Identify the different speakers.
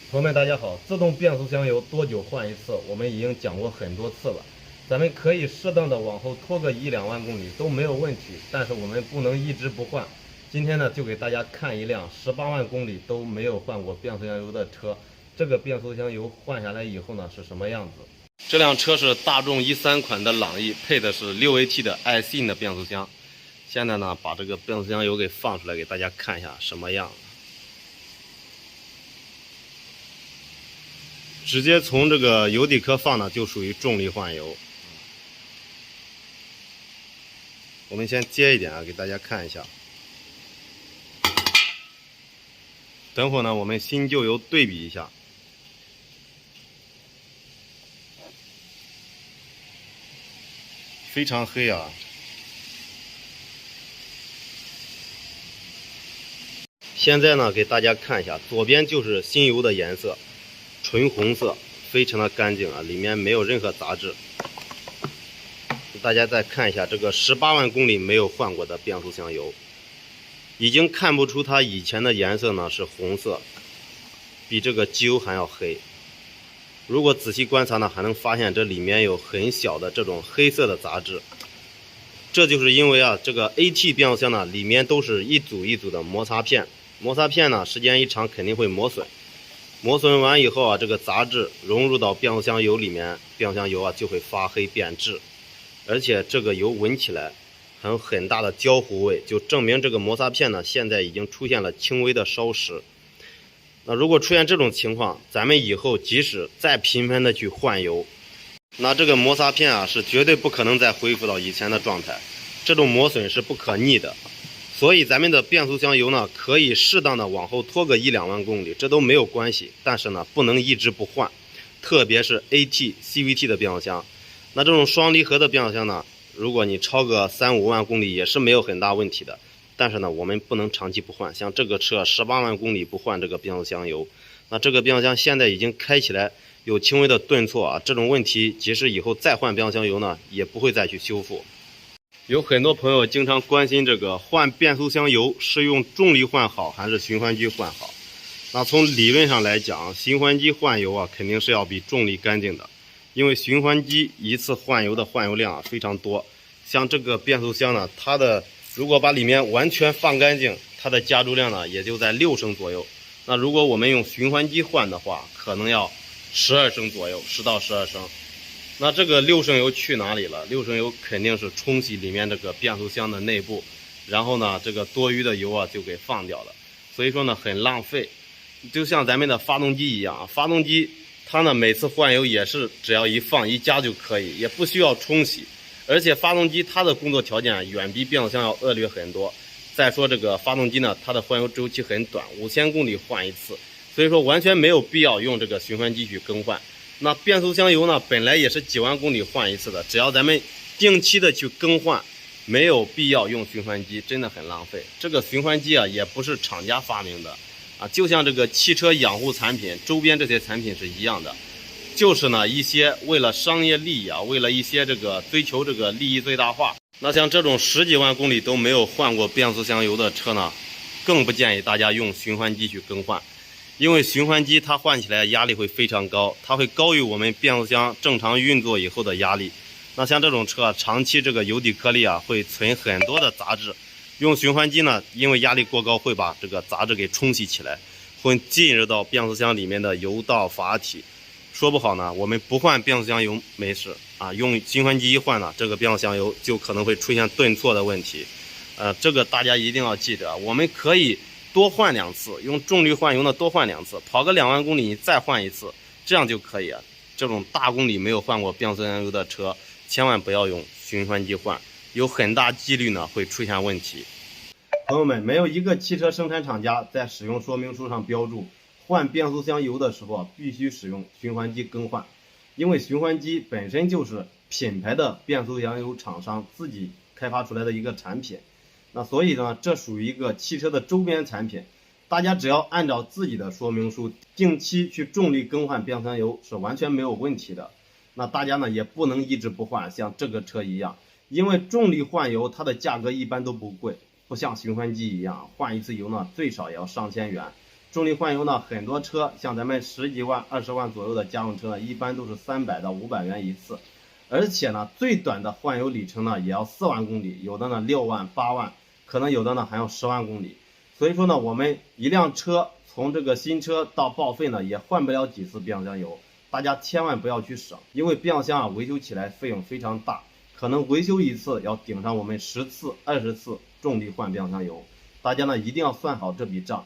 Speaker 1: 朋友们，大家好！自动变速箱油多久换一次？我们已经讲过很多次了。咱们可以适当的往后拖个1、2万公里都没有问题，但是我们不能一直不换。今天呢，就给大家看一辆18万公里都没有换过变速箱油的车，这个变速箱油换下来以后呢是什么样子？这辆车是大众13款的朗逸，配的是6AT 的爱信的变速箱。现在呢，把这个变速箱油给放出来，给大家看一下什么样。直接从这个油底壳放呢，就属于重力换油。我们先接一点啊，给大家看一下。等会呢，我们新旧油对比一下。非常黑啊！现在呢，给大家看一下，左边就是新油的颜色。纯红色，非常的干净啊，里面没有任何杂质。大家再看一下这个18万公里没有换过的变速箱油，已经看不出它以前的颜色呢是红色，比这个机油还要黑。如果仔细观察呢，还能发现这里面有很小的这种黑色的杂质。这就是因为啊，这个 AT 变速箱呢里面都是一组一组的摩擦片，摩擦片呢时间一长肯定会磨损。磨损完以后啊，这个杂质融入到变速箱油里面，变速箱油啊就会发黑变质，而且这个油闻起来还有很大的焦糊味，就证明这个摩擦片呢现在已经出现了轻微的烧蚀。那如果出现这种情况，咱们以后即使再频繁的去换油，那这个摩擦片啊是绝对不可能再恢复到以前的状态，这种磨损是不可逆的。所以咱们的变速箱油呢，可以适当的往后拖个1、2万公里，这都没有关系。但是呢，不能一直不换，特别是 AT、CVT 的变速箱。那这种双离合的变速箱呢，如果你超个3、5万公里也是没有很大问题的。但是呢，我们不能长期不换。像这个车18万公里不换这个变速箱油，那这个变速箱现在已经开起来有轻微的顿挫啊，这种问题即使以后再换变速箱油呢，也不会再去修复。有很多朋友经常关心这个换变速箱油是用重力换好还是循环机换好。那从理论上来讲，循环机换油啊肯定是要比重力干净的，因为循环机一次换油的换油量非常多。像这个变速箱呢，它的如果把里面完全放干净，它的加注量呢也就在6升左右。那如果我们用循环机换的话，可能要12升左右，10到12升。那这个6升油去哪里了？6升油肯定是冲洗里面这个变速箱的内部，然后呢，这个多余的油啊就给放掉了。所以说呢，很浪费。就像咱们的发动机一样啊，发动机它呢每次换油也是只要一放一加就可以，也不需要冲洗。而且发动机它的工作条件远比变速箱要恶劣很多。再说这个发动机呢，它的换油周期很短，5000公里换一次，所以说完全没有必要用这个循环机去更换。那变速箱油呢，本来也是几万公里换一次的，只要咱们定期的去更换，没有必要用循环机，真的很浪费。这个循环机啊，也不是厂家发明的啊，就像这个汽车养护产品周边这些产品是一样的，就是呢一些为了商业利益啊，为了一些这个追求这个利益最大化。那像这种10几万公里都没有换过变速箱油的车呢，更不建议大家用循环机去更换。因为循环机它换起来压力会非常高，它会高于我们变速箱正常运作以后的压力。那像这种车长期这个油底颗粒啊会存很多的杂质，用循环机呢，因为压力过高会把这个杂质给冲洗起来，会进入到变速箱里面的油道阀体。说不好呢，我们不换变速箱油没事啊，用循环机一换呢，这个变速箱油就可能会出现顿挫的问题。这个大家一定要记着，我们可以多换2次，用重力换油呢多换2次，跑个2万公里你再换一次，这样就可以啊。这种大公里没有换过变速箱油的车，千万不要用循环机换，有很大几率呢会出现问题。朋友们，没有一个汽车生产厂家在使用说明书上标注换变速箱油的时候必须使用循环机更换，因为循环机本身就是品牌的变速箱油厂商自己开发出来的一个产品。那所以呢，这属于一个汽车的周边产品，大家只要按照自己的说明书定期去重力更换变速箱油是完全没有问题的。那大家呢也不能一直不换，像这个车一样，因为重力换油它的价格一般都不贵，不像循环机一样换一次油呢最少也要上千元。重力换油呢，很多车像咱们10几万、20万左右的家用车呢，一般都是300到500元一次，而且呢，最短的换油里程呢，也要4万公里，有的呢6万、8万，可能有的呢还要10万公里。所以说呢，我们一辆车从这个新车到报废呢，也换不了几次变速箱油，大家千万不要去省，因为变速箱啊维修起来费用非常大，可能维修一次要顶上我们10次、20次重力换变速箱油，大家呢一定要算好这笔账。